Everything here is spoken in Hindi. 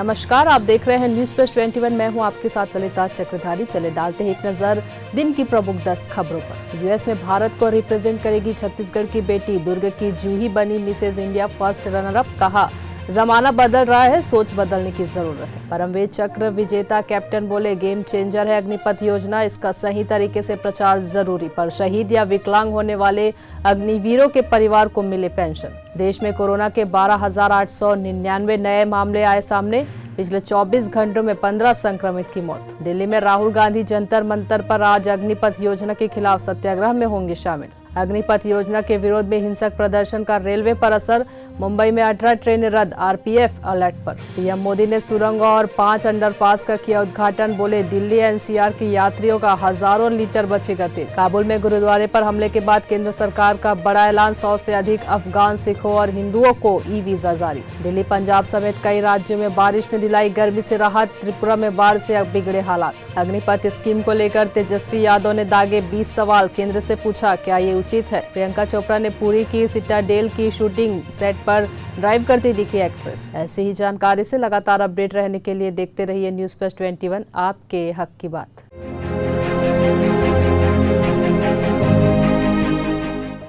नमस्कार, आप देख रहे हैं न्यूज प्लस 21। मैं हूं आपके साथ ललिता चक्रधारी। चले डालते हैं एक नजर दिन की प्रमुख 10 खबरों पर। यूएस में भारत को रिप्रेजेंट करेगी छत्तीसगढ़ की बेटी, दुर्ग की जूही बनी Mrs India first runner up. कहा, जमाना बदल रहा है, सोच बदलने की जरूरत है। परमवीर चक्र विजेता कैप्टन बोले, गेम चेंजर है अग्निपथ योजना, इसका सही तरीके से प्रचार जरूरी। पर शहीद या विकलांग होने वाले अग्निवीरों के परिवार को मिले पेंशन। देश में कोरोना के 12,899 नए मामले आए सामने। पिछले 24 घंटों में 15 संक्रमित की मौत। दिल्ली में राहुल गांधी जंतर मंतर पर आज अग्निपथ योजना के खिलाफ सत्याग्रह में होंगे शामिल। अग्निपथ योजना के विरोध में हिंसक प्रदर्शन का रेलवे पर असर। मुंबई में 18 ट्रेनें रद्द, आरपीएफ अलर्ट पर। पीएम मोदी ने सुरंग और 5 अंडरपास का किया उद्घाटन। बोले, दिल्ली एनसीआर के यात्रियों का हजारों लीटर बचेगा तेल। काबुल में गुरुद्वारे पर हमले के बाद केंद्र सरकार का बड़ा ऐलान। 100 से अधिक अफगान सिखों और हिंदुओं को ई वीजा जारी। दिल्ली, पंजाब समेत कई राज्यों में बारिश ने दिलाई गर्मी से राहत। त्रिपुरा में बाढ़ से अब बिगड़े हालात। अग्निपथ स्कीम को लेकर तेजस्वी यादव ने दागे 20 सवाल। केंद्र से पूछा, क्या ये उचित है? प्रियंका चोपड़ा ने पूरी की सिटाडेल की शूटिंग। सेट पर ड्राइव करती दिखी एक्ट्रेस। ऐसी ही जानकारी से लगातार अपडेट रहने के लिए देखते रहिए न्यूज प्लस 21, आपके हक की बात।